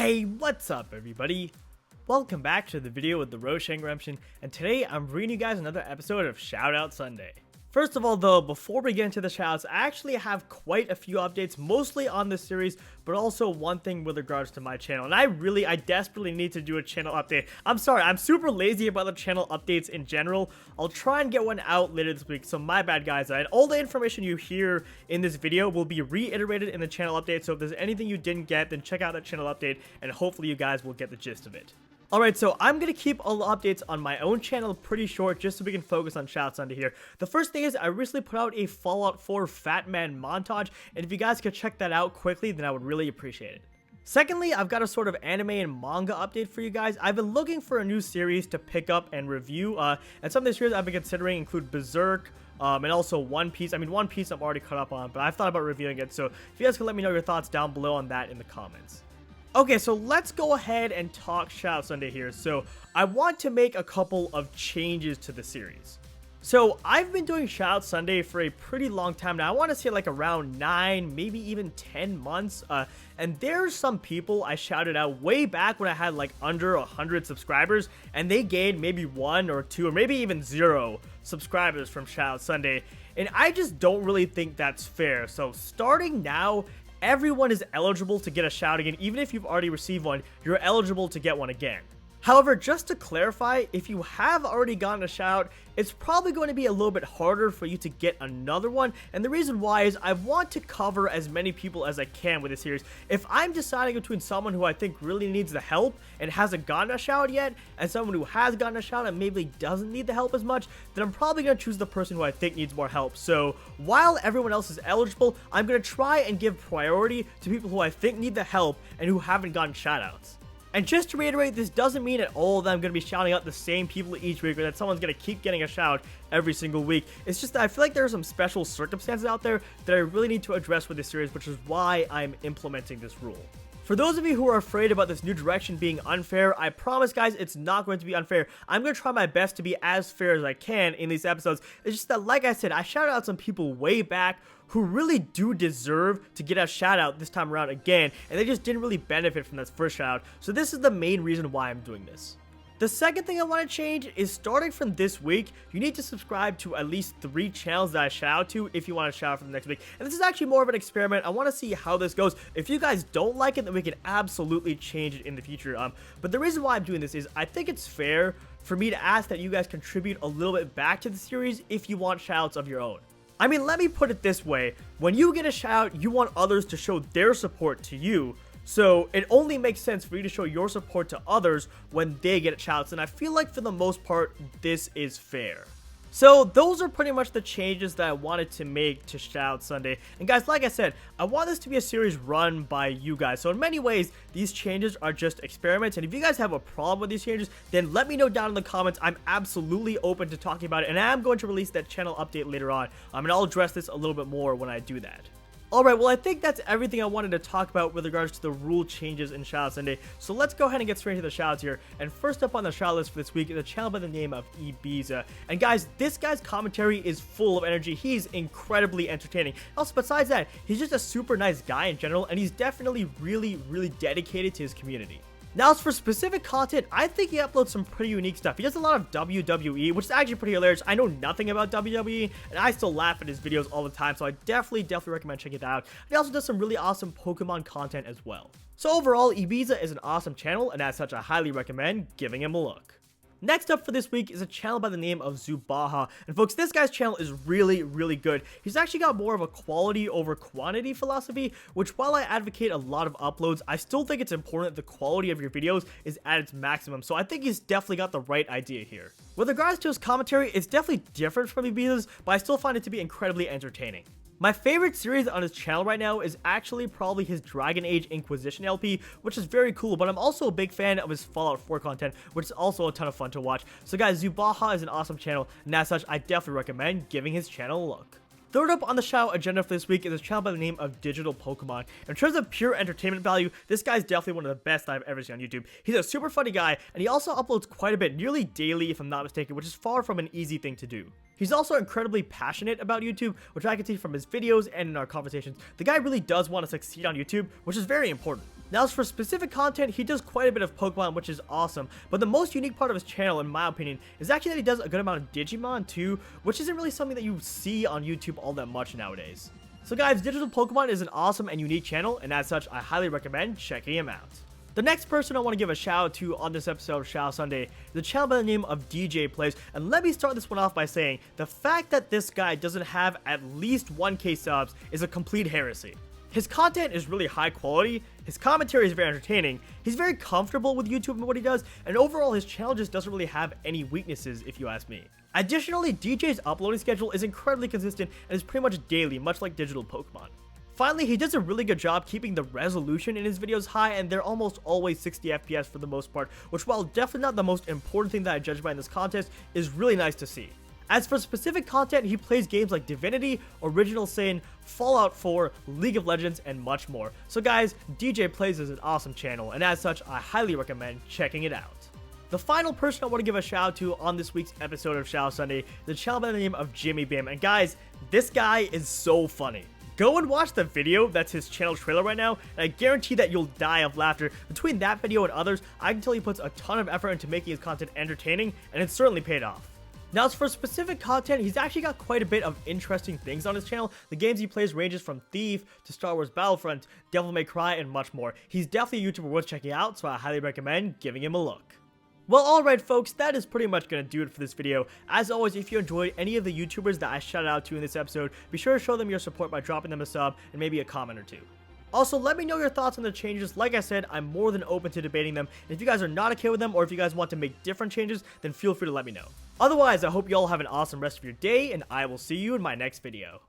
Hey, what's up everybody? Welcome back to the video with the Roshan Redemption, and today I'm bringing you guys another episode of Shoutout Sunday. First of all though, before we get into the shoutouts, I actually have quite a few updates, mostly on this series, but also one thing with regards to my channel. And I desperately need to do a channel update. I'm sorry, I'm super lazy about the channel updates in general. I'll try and get one out later this week, so my bad guys. And all the information you hear in this video will be reiterated in the channel update, so if there's anything you didn't get, then check out that channel update, and hopefully you guys will get the gist of it. Alright, so I'm going to keep all the updates on my own channel pretty short just so we can focus on Shoutout Sunday here. The first thing is I recently put out a Fallout 4 Fat Man montage, and if you guys could check that out quickly, then I would really appreciate it. Secondly, I've got a sort of anime and manga update for you guys. I've been looking for a new series to pick up and review, and some of the series I've been considering include Berserk, and also One Piece. I mean, One Piece I'm already caught up on, but I've thought about reviewing it, so if you guys could let me know your thoughts down below on that in the comments. Okay, so let's go ahead and talk Shoutout Sunday here. So I want to make a couple of changes to the series. So I've been doing Shoutout Sunday for a pretty long time now. I want to say like around 9, maybe even 10 months. And there's some people I shouted out way back when I had like under 100 subscribers, and they gained maybe 1 or 2 or maybe even 0 subscribers from Shoutout Sunday. And I just don't really think that's fair. So starting now, everyone is eligible to get a shout again. Even if you've already received one, you're eligible to get one again. However, just to clarify, if you have already gotten a shout, it's probably going to be a little bit harder for you to get another one. And the reason why is I want to cover as many people as I can with this series. If I'm deciding between someone who I think really needs the help and hasn't gotten a shout yet, and someone who has gotten a shout and maybe doesn't need the help as much, then I'm probably going to choose the person who I think needs more help. So while everyone else is eligible, I'm going to try and give priority to people who I think need the help and who haven't gotten shoutouts. And just to reiterate, this doesn't mean at all that I'm going to be shouting out the same people each week, or that someone's going to keep getting a shout every single week. It's just that I feel like there are some special circumstances out there that I really need to address with this series, which is why I'm implementing this rule. For those of you who are afraid about this new direction being unfair, I promise guys, it's not going to be unfair. I'm going to try my best to be as fair as I can in these episodes. It's just that, like I said, I shouted out some people way back who really do deserve to get a shout out this time around again, and they just didn't really benefit from that first shout out. So this is the main reason why I'm doing this. The second thing I want to change is starting from this week, you need to subscribe to at least 3 channels that I shout out to if you want to shout out for the next week. And this is actually more of an experiment. I want to see how this goes. If you guys don't like it, then we can absolutely change it in the future. But the reason why I'm doing this is I think it's fair for me to ask that you guys contribute a little bit back to the series if you want shoutouts of your own. I mean, let me put it this way. When you get a shout, you want others to show their support to you. So it only makes sense for you to show your support to others when they get shouts, and I feel like for the most part, this is fair. So those are pretty much the changes that I wanted to make to Shoutout Sunday. And guys, like I said, I want this to be a series run by you guys. So in many ways, these changes are just experiments. And if you guys have a problem with these changes, then let me know down in the comments. I'm absolutely open to talking about it. And I'm going to release that channel update later on. And I'll address this a little bit more when I do that. Alright, well I think that's everything I wanted to talk about with regards to the rule changes in Shoutout Sunday. So let's go ahead and get straight into the shoutouts here. And first up on the shout list for this week is a channel by the name of Ibiza. And guys, this guy's commentary is full of energy. He's incredibly entertaining. Also, besides that, he's just a super nice guy in general, and he's definitely really dedicated to his community. Now, as for specific content, I think he uploads some pretty unique stuff. He does a lot of WWE, which is actually pretty hilarious. I know nothing about WWE, and I still laugh at his videos all the time, so I definitely recommend checking it out. And he also does some really awesome Pokemon content as well. So overall, Ibiza is an awesome channel, and as such, I highly recommend giving him a look. Next up for this week is a channel by the name of Zubaha, and folks, this guy's channel is really good. He's actually got more of a quality over quantity philosophy, which while I advocate a lot of uploads, I still think it's important that the quality of your videos is at its maximum, so I think he's definitely got the right idea here. With regards to his commentary, it's definitely different from Ibiza's, but I still find it to be incredibly entertaining. My favorite series on his channel right now is actually probably his Dragon Age Inquisition LP, which is very cool, but I'm also a big fan of his Fallout 4 content, which is also a ton of fun to watch. So guys, Zubaha is an awesome channel, and as such, I definitely recommend giving his channel a look. Third up on the shout agenda for this week is a channel by the name of Digital Pokemon. In terms of pure entertainment value, this guy's definitely one of the best I've ever seen on YouTube. He's a super funny guy, and he also uploads quite a bit, nearly daily if I'm not mistaken, which is far from an easy thing to do. He's also incredibly passionate about YouTube, which I can see from his videos and in our conversations. The guy really does want to succeed on YouTube, which is very important. Now, as for specific content, he does quite a bit of Pokemon, which is awesome, but the most unique part of his channel, in my opinion, is actually that he does a good amount of Digimon too, which isn't really something that you see on YouTube all that much nowadays. So guys, Digital Pokemon is an awesome and unique channel, and as such, I highly recommend checking him out. The next person I want to give a shout out to on this episode of Shoutout Sunday is a channel by the name of DJ Plays, and let me start this one off by saying the fact that this guy doesn't have at least 1K subs is a complete heresy. His content is really high quality, his commentary is very entertaining, he's very comfortable with YouTube and what he does, and overall his channel just doesn't really have any weaknesses if you ask me. Additionally, DJ's uploading schedule is incredibly consistent and is pretty much daily, much like Digital Pokemon. Finally, he does a really good job keeping the resolution in his videos high, and they're almost always 60 FPS for the most part, which, while definitely not the most important thing that I judge by in this contest, is really nice to see. As for specific content, he plays games like Divinity, Original Sin, Fallout 4, League of Legends, and much more. So guys, DJ Plays is an awesome channel, and as such, I highly recommend checking it out. The final person I want to give a shout out to on this week's episode of Shoutout Sunday is a channel by the name of Jimmy Bim, and guys, this guy is so funny. Go and watch the video that's his channel trailer right now, and I guarantee that you'll die of laughter. Between that video and others, I can tell he puts a ton of effort into making his content entertaining, and it's certainly paid off. Now, as for specific content, he's actually got quite a bit of interesting things on his channel. The games he plays ranges from Thief to Star Wars Battlefront, Devil May Cry, and much more. He's definitely a YouTuber worth checking out, so I highly recommend giving him a look. Well, alright folks, that is pretty much going to do it for this video. As always, if you enjoyed any of the YouTubers that I shouted out to in this episode, be sure to show them your support by dropping them a sub and maybe a comment or two. Also, let me know your thoughts on the changes. Like I said, I'm more than open to debating them. And if you guys are not okay with them, or if you guys want to make different changes, then feel free to let me know. Otherwise, I hope you all have an awesome rest of your day, and I will see you in my next video.